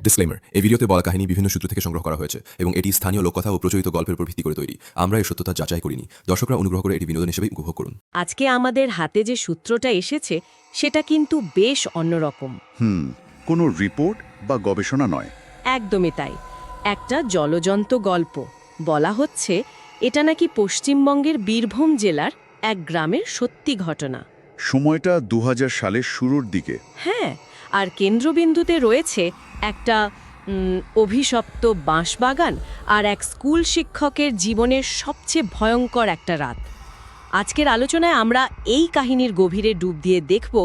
Disclaimer, এই ভিডিওতে বলা কাহিনী বিভিন্ন সূত্র থেকে সংগ্রহ করা হয়েছে এবং এটি স্থানীয় লোককথা ও প্রচলিত গল্পের উপর ভিত্তি করে তৈরি। আমরা এর সত্যতা যাচাই করিনি। দর্শকরা অনুগ্রহ করে এটি বিনোদন হিসেবে উপভোগ করুন। আজকে আমাদের হাতে যে সূত্রটা এসেছে সেটা কিন্তু বেশ অন্যরকম। কোনো রিপোর্ট বা গবেষণা নয়। একদমই তাই। একটা জলজন্ত গল্প। বলা হচ্ছে এটা নাকি পশ্চিমবঙ্গের বীরভূম জেলার এক গ্রামের সত্যি ঘটনা। সময়টা 2000 সালের শুরুর দিকে। হ্যাঁ, আর কেন্দ্রবিন্দুতে রয়েছে একটা অভিশপ্ত বাঁশবাগান আর এক স্কুল শিক্ষকের জীবনের সবচেয়ে ভয়ঙ্কর একটা রাত। আজকের আলোচনায় আমরা এই কাহিনীর গভীরে ডুব দিয়ে দেখব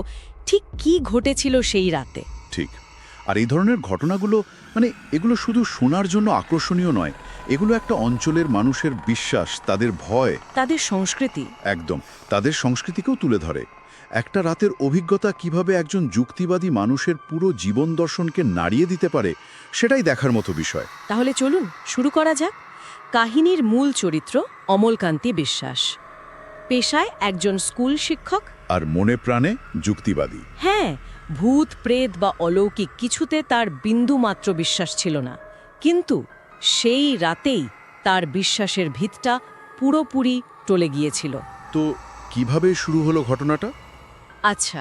ঠিক কি ঘটেছিল সেই রাতে। ঠিক। আর এই ধরনের ঘটনাগুলো এগুলো শুধু শোনার জন্য আকর্ষণীয় নয়, এগুলো একটা অঞ্চলের মানুষের বিশ্বাস, তাদের ভয়, তাদের সংস্কৃতি। একদম তাদের সংস্কৃতিকেও তুলে ধরে। একটা রাতের অভিজ্ঞতা কিভাবে একজন যুক্তিবাদী মানুষের পুরো জীবন দর্শনকে নাড়িয়ে দিতে পারে, সেটাই দেখার মতো বিষয়। তাহলে চলুন শুরু করা যাক। কাহিনীর মূল চরিত্র অমলকান্তি বিশ্বাস, পেশায় একজন স্কুল শিক্ষক, আর মনে প্রাণে যুক্তিবাদী। হ্যাঁ, ভূত প্রেত বা অলৌকিক কিছুতে তার বিন্দুমাত্র বিশ্বাস ছিল না, কিন্তু সেই রাতেই তার বিশ্বাসের ভিতটা পুরোপুরি টলে গিয়েছিল। তো কিভাবে শুরু হলো ঘটনাটা? আচ্ছা,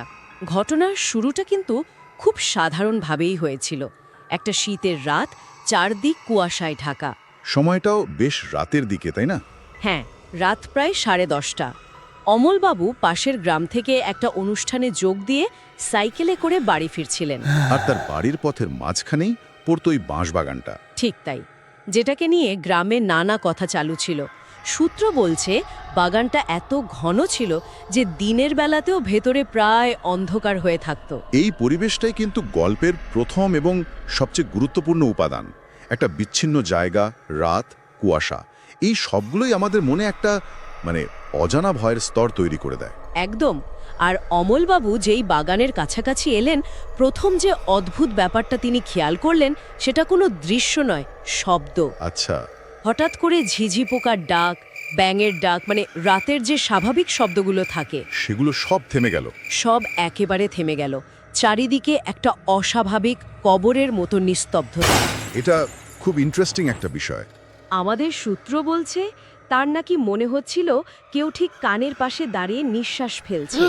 ঘটনার শুরুটা কিন্তু খুব সাধারণভাবেই হয়েছিল। একটা শীতের রাত, চারদিক কুয়াশায় ঢাকা। সময়টাও বেশ রাতের দিকে, তাই না? হ্যাঁ, রাত প্রায় 10:30। অমলবাবু পাশের গ্রাম থেকে একটা অনুষ্ঠানে যোগ দিয়ে সাইকেলে করে বাড়ি ফিরছিলেন। আর তার বাড়ির পথের মাঝখানেই পড়তো ওই বাঁশবাগানটা। ঠিক তাই, যেটাকে নিয়ে গ্রামে নানা কথা চালু ছিল। সূত্র বলছে বাগানটা এত ঘন ছিল যে দিনের বেলাতেও ভেতরে প্রায় অন্ধকার হয়ে থাকত। এই পরিবেশটাই কিন্তু গল্পের প্রথম এবং সবচেয়ে গুরুত্বপূর্ণ উপাদান। একটা বিচ্ছিন্ন জায়গা, রাত, কুয়াশা, এই সবগুলোই আমাদের মনে একটা অজানা ভয়ের স্তর তৈরি করে দেয়। একদম। আর অমলবাবু যেই বাগানের কাছাকাছি এলেন, প্রথম যে অদ্ভুত ব্যাপারটা তিনি খেয়াল করলেন সেটা কোনো দৃশ্য নয়, শব্দ। আচ্ছা। হঠাৎ করে ঝিঝি পোকার ডাক, ব্যাঙের ডাক, রাতের যে স্বাভাবিক শব্দগুলো থাকে সেগুলো সব থেমে গেল। সব একেবারে থেমে গেল। চারিদিকে একটা অস্বাভাবিক কবরের মতো নিস্তব্ধতা। এটা খুব ইন্টারেস্টিং একটা বিষয়। আমাদের সূত্র বলছে তার নাকি মনে হচ্ছিল কেউ ঠিক কানের পাশে দাঁড়িয়ে নিঃশ্বাস ফেলছে।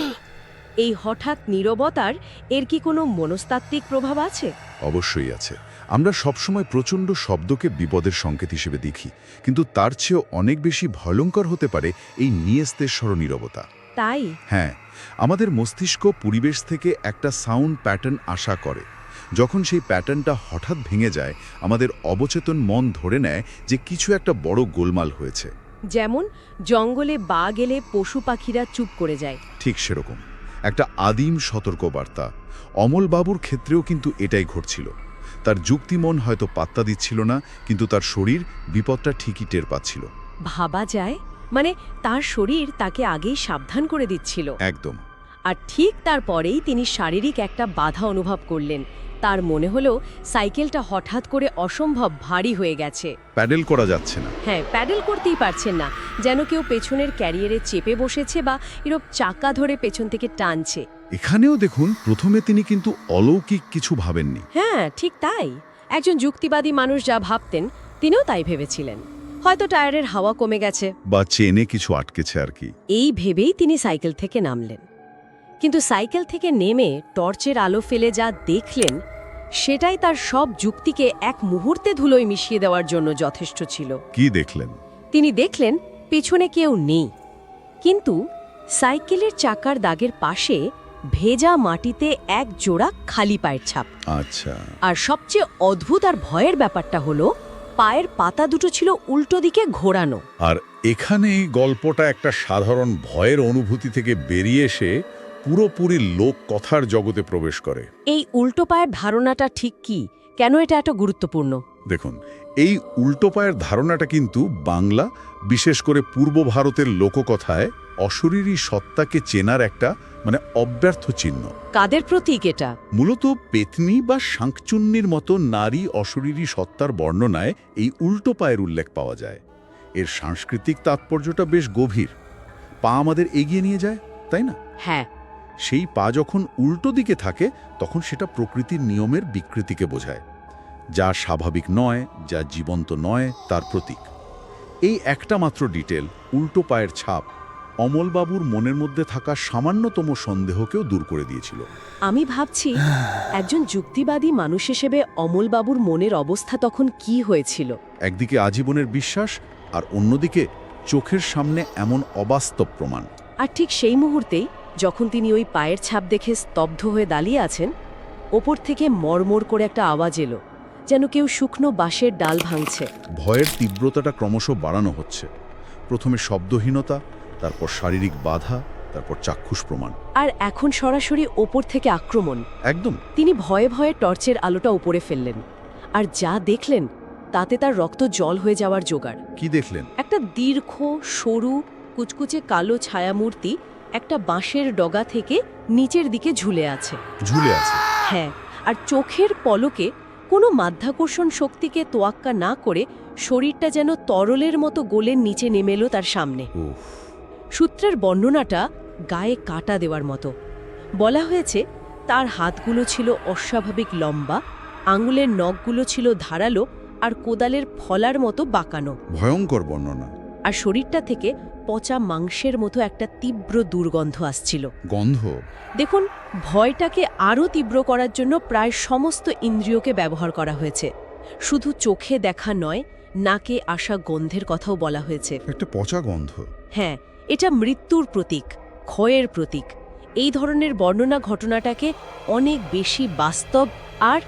এই হঠাৎ নীরবতার এর কি কোনো মনস্তাত্ত্বিক প্রভাব আছে? অবশ্যই আছে। আমরা সবসময় প্রচণ্ড শব্দকে বিপদের সংকেত হিসেবে দেখি, কিন্তু তার চেয়েও অনেক বেশি ভয়ঙ্কর হতে পারে এই নিস্তেশ্বর নীরবতা। তাই? হ্যাঁ, আমাদের মস্তিষ্ক পরিবেশ থেকে একটা সাউন্ড প্যাটার্ন আশা করে। যখন সেই প্যাটার্নটা হঠাৎ ভেঙে যায়, আমাদের অবচেতন মন ধরে নেয় যে কিছু একটা বড় গোলমাল হয়েছে। যেমন জঙ্গলে বাঘ এলে পশু পাখিরা চুপ করে যায়। ঠিক সেরকম একটা আদিম সতর্কবার্তা। অমলবাবুর ক্ষেত্রেও কিন্তু এটাই ঘটছিল। তার যুক্তিমন হয়তো পাত্তা দিচ্ছিল না, কিন্তু তার শরীর বিপদটা ঠিকই টের পাচ্ছিল। ভাবা যায়, তার শরীর তাকে আগেই সাবধান করে দিচ্ছিল। একদম। আর ঠিক তারপরেই তিনি শারীরিক একটা বাধা অনুভব করলেন। তার মনে হলো সাইকেলটা হঠাৎ করে অসম্ভব ভারী হয়ে গেছে। প্যাডেল করা যাচ্ছে না। হ্যাঁ, প্যাডেল করতেই পারছেন না, যেন কেউ পেছনের ক্যারিয়ারে চেপে বসেছে বা এরকম চাকা ধরে পেছন থেকে টানছে। এখানেও দেখুন, প্রথমে তিনি কিন্তু অলৌকিক কিছু ভাবেননি। হ্যাঁ, ঠিক তাই। একজন যুক্তিবাদী মানুষ যা ভাবতেন তিনিও তাই ভেবেছিলেন। হয়তো টায়ারের হাওয়া কমে গেছে বা চেনে কিছু আটকেছে আর কি। এই ভেবেই তিনি সাইকেল থেকে নামলেন। কিন্তু সাইকেল থেকে নেমে টর্চের আলো ফেলে যা দেখলেন, সেটাই তার সব যুক্তিকে এক মুহূর্তে ধুলোয় মিশিয়ে দেওয়ার জন্য যথেষ্ট ছিল। কি দেখলেন? তিনি দেখলেন পেছনে কেউ নেই, কিন্তু সাইকেলের চাকার দাগের পাশে ভেজা মাটিতে এক জোড়া খালি পায়ের ছাপ। আচ্ছা। আর সবচেয়ে অদ্ভুত আর ভয়ের ব্যাপারটা হলো পায়ের পাতা দুটো ছিল উল্টো দিকে ঘোরানো। আর এখানেই গল্পটা একটা সাধারণ ভয়ের অনুভূতি থেকে বেরিয়ে এসে পুরোপুরি লোক কথার জগতে প্রবেশ করে। এই উল্টো পায়ের ধারণাটা ঠিক কি, কেন এটা এত গুরুত্বপূর্ণ? দেখুন, এই উল্টো পায়ের ধারণাটা কিন্তু বাংলা, বিশেষ করে পূর্ব ভারতের লোককথায় অশরীরী সত্তাকে চেনার একটা অব্যর্থ চিহ্ন। কাদের প্রতীক এটা? মূলত পেতনি বা শাঁকচুন্নির মতো নারী অশরীরী সত্তার বর্ণনায় এই উল্টো পায়ের উল্লেখ পাওয়া যায়। এর সাংস্কৃতিক তাৎপর্যটা বেশ গভীর। পা আমাদের এগিয়ে নিয়ে যায়, তাই না? হ্যাঁ। সেই পা যখন উল্টো দিকে থাকে তখন সেটা প্রকৃতির নিয়মের বিকৃতিকে বোঝায়। যা স্বাভাবিক নয়, যা জীবন্ত নয়, তার প্রতীক। এই একটা মাত্র ডিটেল, উল্টো পায়ের ছাপ, অমলবাবুর মনের মধ্যে থাকা সামান্যতম সন্দেহকেও দূর করে দিয়েছিল। আমি ভাবছি একজন যুক্তিবাদী মানুষ হিসেবে অমলবাবুর মনের অবস্থা তখন কি হয়েছিল। একদিকে আজীবনের বিশ্বাস, আর অন্যদিকে চোখের সামনে এমন অবাস্তব প্রমাণ। আর ঠিক সেই মুহূর্তেই যখন তিনি ওই পায়ের ছাপ দেখে স্তব্ধ হয়ে দাঁড়িয়ে আছেন, ওপর থেকে মড়মড় করে একটা আওয়াজ এলো, যেন কেউ শুকনো বাঁশের ডাল ভাঙছে। ভয়ের তীব্রতাটা ক্রমশ বাড়ানো হচ্ছে। প্রথমে শব্দহীনতা, তারপর শারীরিক বাধা, তারপর চাক্ষুষ প্রমাণ, আর এখন সরাসরি ওপর থেকে আক্রমণ। একদম। তিনি ভয়ে ভয়ে টর্চের আলোটা উপরে ফেললেন, আর যা দেখলেন তাতে তার রক্ত জল হয়ে যাওয়ার জোগাড়। কি দেখলেন? একটা দীর্ঘ সরু কুচকুচে কালো ছায়ামূর্তি একটা বাঁশের ডগা থেকে নিচের দিকে ঝুলে আছে। ঝুলে আছে? হ্যাঁ, আর চোখের পলকে কোনো মাধ্যাকর্ষণ শক্তিকে তোয়াক্কা না করে শরীরটা যেন তরলের মতো গলে নিচে নেমে এলো তার সামনে। উফ। সূত্রের বর্ণনাটা গায়ে কাটা দেওয়ার মতো। বলা হয়েছে তার হাতগুলো ছিল অস্বাভাবিক লম্বা, আঙুলের নখগুলো ছিল ধারালো আর কোদালের ফলার মতো বাঁকানো। ভয়ঙ্কর বর্ণনা। আর শরীরটা থেকে পচা মাংসের মতো একটা তীব্র দুর্গন্ধ আসছিল। গন্ধ? দেখুন, ভয়টাকে আরও তীব্র করার জন্য প্রায় সমস্ত ইন্দ্রিয়কে ব্যবহার করা হয়েছে। শুধু চোখে দেখা নয়, নাকে আসা গন্ধের কথাও বলা হয়েছে। একটা পচা গন্ধ। হ্যাঁ, এটা মৃত্যুর প্রতীক, ক্ষয়ের প্রতীক। এই ধরনের বর্ণনা ঘটনাটাকে অনেক বেশি বাস্তব আর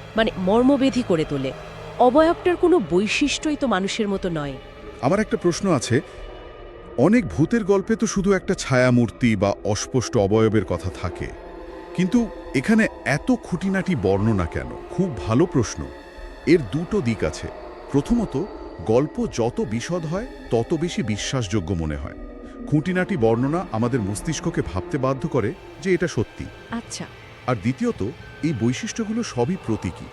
মর্মবেধী করে তোলে। অবয়বটার কোনো বৈশিষ্ট্যই তো মানুষের মতো নয়। আমার একটা প্রশ্ন আছে। অনেক ভূতের গল্পে তো শুধু একটা ছায়ামূর্তি বা অস্পষ্ট অবয়বের কথা থাকে, কিন্তু এখানে এত খুঁটিনাটি বর্ণনা কেন? খুব ভালো প্রশ্ন। এর দুটো দিক আছে। প্রথমত, গল্প যত বিশদ হয় তত বেশি বিশ্বাসযোগ্য মনে হয়। খুঁটিনাটি বর্ণনা আমাদের মস্তিষ্ককে ভাবতে বাধ্য করে যে এটা সত্যি। আচ্ছা। আর দ্বিতীয়ত, এই বৈশিষ্ট্যগুলো সবই প্রতীকী।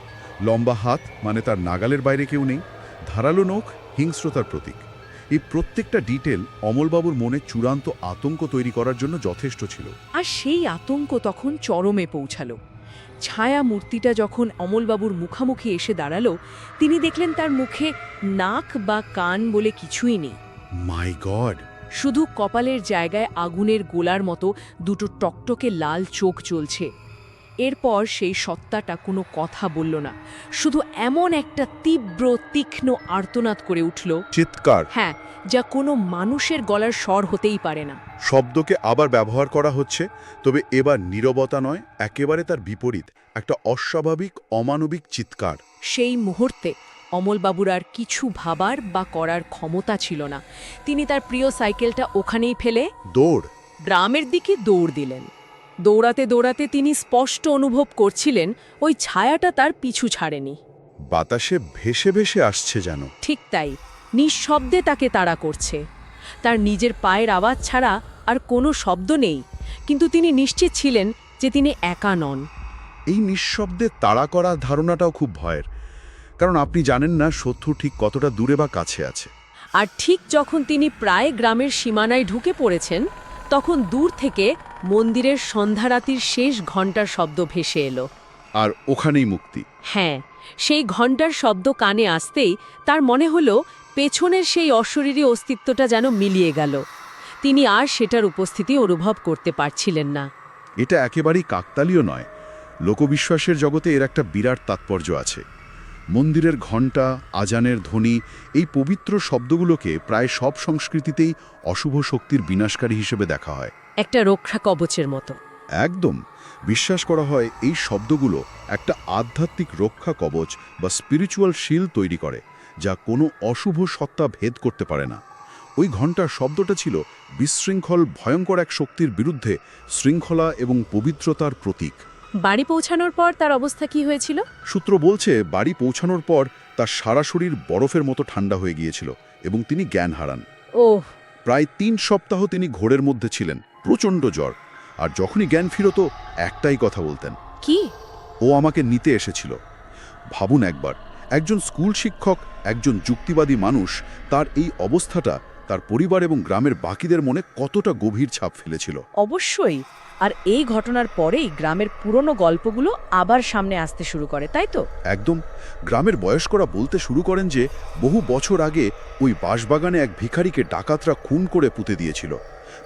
লম্বা হাত মানে তার নাগালের বাইরে কেউ নেই, ধারালো নখ হিংস্রতার প্রতীক। এই প্রত্যেকটা ডিটেল অমলবাবুর মনে চূড়ান্ত আতঙ্ক তৈরি করার জন্য যথেষ্ট ছিল। আর সেই আতঙ্ক তখন চরমে পৌঁছালো। ছায়া মূর্তিটা যখন অমলবাবুর মুখামুখি এসে দাঁড়ালো, তিনি দেখলেন তার মুখে নাক বা কান বলে কিছুই নেই। মাই গড! শুধু কপালের জায়গায় আগুনের গোলার মতো দুটো টকটকে লাল চোখ জ্বলছে। এরপর সেই সত্তাটা কোনো কথা বলল না, শুধু এমন একটা তীব্র তীক্ষ্ণ আর্তনাদ করে উঠল। চিৎকার। হ্যাঁ, যা কোনো মানুষের গলার স্বর হতেই পারে না। শব্দকে আবার ব্যবহার করা হচ্ছে, তবে এবার নীরবতা নয়, একেবারে তার বিপরীত, একটা অস্বাভাবিক অমানবিক চিৎকার। সেই মুহূর্তে অমলবাবুর আর কিছু ভাবার বা করার ক্ষমতা ছিল না। তিনি তার প্রিয় সাইকেলটা ওখানেই ফেলে দৌড়। গ্রামের দিকে দৌড় দিলেন। দৌড়াতে দৌড়াতে তিনি স্পষ্ট অনুভব করছিলেন ওই ছায়াটা তার পিছু ছাড়েনি। বাতাসে ভেসে ভেসে আসছে যেন। ঠিক তাই, নিঃশব্দে তাকে তাড়া করছে। তার নিজের পায়ের আওয়াজ ছাড়া আর কোনো শব্দ নেই, কিন্তু তিনি নিশ্চিত ছিলেন যে তিনি একা নন। এই নিঃশব্দে তাড়া করা ধারণাটাও খুব ভয়ের, কারণ আপনি জানেন না শত্রু ঠিক কতটা দূরে বা কাছে আছে। আর ঠিক যখন তিনি প্রায় গ্রামের সীমানায় ঢুকে পড়েছেন, তখন দূর থেকে মন্দিরের সন্ধ্যারাতির শেষ ঘণ্টার শব্দ ভেসে এলো। আর ওখানেই মুক্তি। হ্যাঁ, সেই ঘণ্টার শব্দ কানে আসতেই তার মনে হলো পেছনের সেই অশরীরী অস্তিত্বটা যেন মিলিয়ে গেল। তিনি আর সেটার উপস্থিতি অনুভব করতে পারছিলেন না। এটা একেবারেই কাকতালীয় নয়। লোকবিশ্বাসের জগতে এর একটা বিরাট তাৎপর্য আছে। মন্দিরের ঘণ্টা, আজানের ধ্বনি, এই পবিত্র শব্দগুলোকে প্রায় সব সংস্কৃতিতেই অশুভ শক্তির বিনাশকারী হিসেবে দেখা হয়। একটা রক্ষা কবচের মতো। একদম। বিশ্বাস করা হয় এই শব্দগুলো একটা আধ্যাত্মিক রক্ষা কবচ বা স্পিরিচুয়াল শিল তৈরি করে, যা কোনো অশুভ সত্তা ভেদ করতে পারে না। ওই ঘণ্টার শব্দটা ছিল বিশৃঙ্খল ভয়ঙ্কর এক শক্তির বিরুদ্ধে শৃঙ্খলা এবং পবিত্রতার প্রতীক। বাড়ি পৌঁছানোর পর তার অবস্থা কি হয়েছিল? সূত্র বলছে বাড়ি পৌঁছানোর পর তার সারা শরীর বরফের মতো ঠান্ডা হয়ে গিয়েছিল এবং তিনি জ্ঞান হারান। ওহ! প্রায় 3 সপ্তাহ তিনি ঘোরের মধ্যে ছিলেন, প্রচণ্ড জ্বর। আর যখনই জ্ঞান ফিরত একটাই কথা বলতেন। কি? ও আমাকে নিতে এসেছিল। ভাবুন একবার, একজন স্কুল শিক্ষক, একজন যুক্তিবাদী মানুষ, তার এই অবস্থাটা তার পরিবার এবং গ্রামের বাকিদের মনে কতটা গভীর ছাপ ফেলেছিল। অবশ্যই। আর এই ঘটনার পরেই গ্রামের পুরনো গল্পগুলো আবার সামনে আসতে শুরু করে, তাই তো? একদম। গ্রামের বয়স্করা বলতে শুরু করেন যে বহু বছর আগে ওই বাঁশবাগানে এক ভিখারিকে ডাকাতরা খুন করে পুঁতে দিয়েছিল।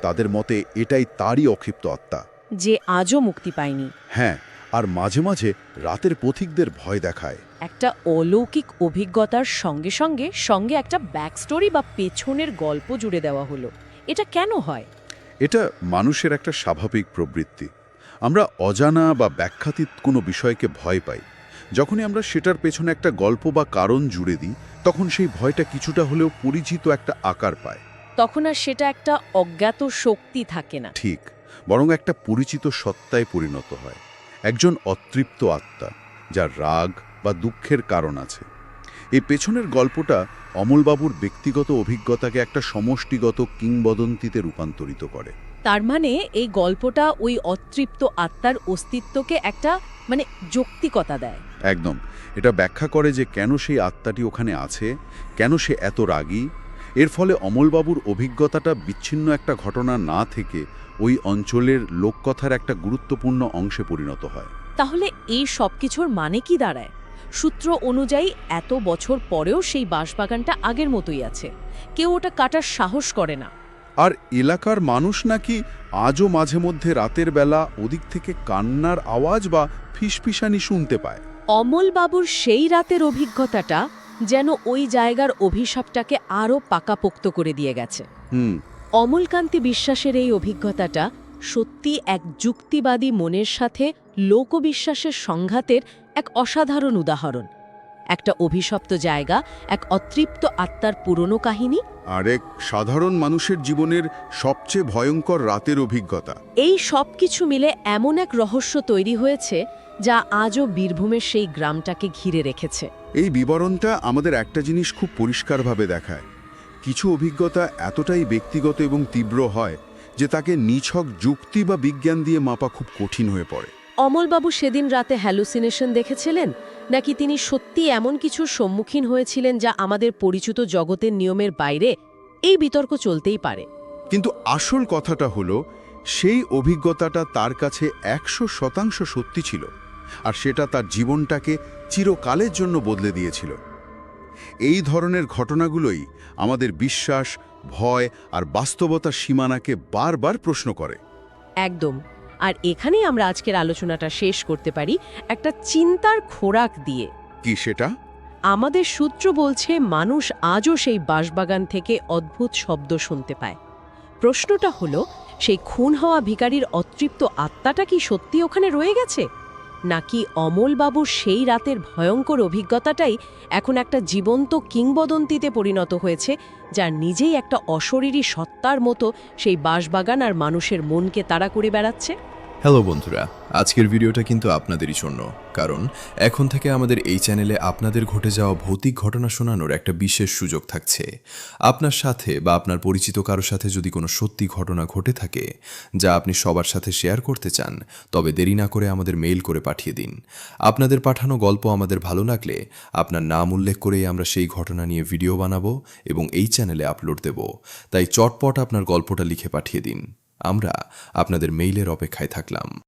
তাদের মতে এটাই তারই অক্ষিপ্ত আত্মা। যে আজও মুক্তি পায়নি। হ্যাঁ, আর মাঝে মাঝে রাতের পথিকদের ভয় দেখায়। একটা অলৌকিক অভিজ্ঞতার সঙ্গে সঙ্গে সঙ্গে একটা ব্যাকস্টোরি বা পেছনের গল্প জুড়ে দেওয়া হলো। এটা কেন হয়? এটা মানুষের একটা স্বাভাবিক প্রবৃত্তি। আমরা অজানা বা ব্যাখ্যাতীত কোনো বিষয়কে ভয় পাই। যখনই আমরা সেটার পেছনে একটা গল্প বা কারণ জুড়ে দিই, তখন সেই ভয়টা কিছুটা হলেও পরিচিত একটা আকার পায়। তখন আর সেটা একটা অজ্ঞাত শক্তি থাকে না। ঠিক, বরং একটা পরিচিত সত্তায় পরিণত হয়। একজন অতৃপ্ত আত্মা, যার রাগ বা দুঃখের কারণ আছে। এই পেছনের গল্পটা অমলবাবুর ব্যক্তিগত অভিজ্ঞতাকে একটা সমষ্টিগত কিংবদন্তিতে রূপান্তরিত করে। তার মানে এই গল্পটা ওই অতৃপ্ত আত্মার অস্তিত্বকে একটা যৌক্তিকতা দেয়। একদম। এটা ব্যাখ্যা করে যে কেন সেই আত্মাটি ওখানে আছে, কেন সে এত রাগী। এর ফলে অমলবাবুর অভিজ্ঞতাটা বিচ্ছিন্ন একটা ঘটনা না থেকে ওই অঞ্চলের লোককথার একটা গুরুত্বপূর্ণ অংশে পরিণত হয়। তাহলে এই সব কিছুর মানে কি দাঁড়ায়? সূত্র অনুযায়ী এত বছর পরেও সেই বাঁশবাগানটা আগের মতোই আছে। কেউ ওটা কাটার সাহস করে না। আর এলাকার মানুষ নাকি আজও মাঝে মধ্যে রাতের বেলা ওদিক থেকে কান্নার আওয়াজ বা ফিসফিসানি শুনতে পায়। অমলবাবুর সেই রাতের অভিজ্ঞতাটা যেন ওই জায়গার অভিশাপটাকে আরও পাকাপোক্ত করে দিয়ে গেছে। অমলকান্তি বিশ্বাসের এই অভিজ্ঞতাটা সত্যি এক যুক্তিবাদী মনের সাথে লোকবিশ্বাসের সংঘাতের এক অসাধারণ উদাহরণ। একটা অভিশপ্ত জায়গা, এক অতৃপ্ত আত্মার পুরনো কাহিনী, আর এক সাধারণ মানুষের জীবনের সবচেয়ে ভয়ঙ্কর রাতের অভিজ্ঞতা। এই সব কিছু মিলে এমন এক রহস্য তৈরি হয়েছে যা আজও বীরভূমের সেই গ্রামটাকে ঘিরে রেখেছে। এই বিবরণটা আমাদের একটা জিনিস খুব পরিষ্কারভাবে দেখায়। কিছু অভিজ্ঞতা এতটাই ব্যক্তিগত এবং তীব্র হয় যে তাকে নিছক যুক্তি বা বিজ্ঞান দিয়ে মাপা খুব কঠিন হয়ে পড়ে। অমলবাবু সেদিন রাতে হ্যালুসিনেশন দেখেছিলেন, নাকি তিনি সত্যি এমন কিছুর সম্মুখীন হয়েছিলেন যা আমাদের পরিচিত জগতের নিয়মের বাইরে? এই বিতর্ক চলতেই পারে। কিন্তু আসল কথাটা হলো, সেই অভিজ্ঞতাটা তার কাছে 100% সত্যি ছিল, আর সেটা তার জীবনটাকে চিরকালের জন্য বদলে দিয়েছিল। এই ধরনের ঘটনাগুলোই আমাদের বিশ্বাস, ভয় আর বাস্তবতার সীমানাকে বারবার প্রশ্ন করে। একদম। আর এখানেই আমরা আজকের আলোচনাটা শেষ করতে পারি একটা চিন্তার খোরাক দিয়ে। কি সেটা? আমাদের সূত্র বলছে মানুষ আজও সেই বাঁশবাগান থেকে অদ্ভুত শব্দ শুনতে পায়। প্রশ্নটা হলো, সেই খুন হওয়া ভিখারির অতৃপ্ত আত্মাটা কি সত্যি ওখানে রয়ে গেছে, নাকি অমলবাবুর সেই রাতের ভয়ঙ্কর অভিজ্ঞতাটাই এখন একটা জীবন্ত কিংবদন্তিতে পরিণত হয়েছে, যার নিজেই একটা অশরীরী সত্তার মতো সেই বাঁশবাগান আর মানুষের মনকে তাড়া করে বেড়াচ্ছে? হ্যালো বন্ধুরা, আজকের ভিডিওটা কিন্তু আপনাদেরই জন্য, কারণ এখন থেকে আমাদের এই চ্যানেলে আপনাদের ঘটে যাওয়া ভৌতিক ঘটনা শোনানোর একটা বিশেষ সুযোগ থাকছে। আপনার সাথে বা আপনার পরিচিত কারোর সাথে যদি কোনো সত্যি ঘটনা ঘটে থাকে যা আপনি সবার সাথে শেয়ার করতে চান, তবে দেরি না করে আমাদের মেইল করে পাঠিয়ে দিন। আপনাদের পাঠানো গল্প আমাদের ভালো লাগলে আপনার নাম উল্লেখ করেই আমরা সেই ঘটনা নিয়ে ভিডিও বানাবো এবং এই চ্যানেলে আপলোড দেব। তাই চটপট আপনার গল্পটা লিখে পাঠিয়ে দিন। আমরা আপনাদের মেইলের অপেক্ষায় থাকলাম।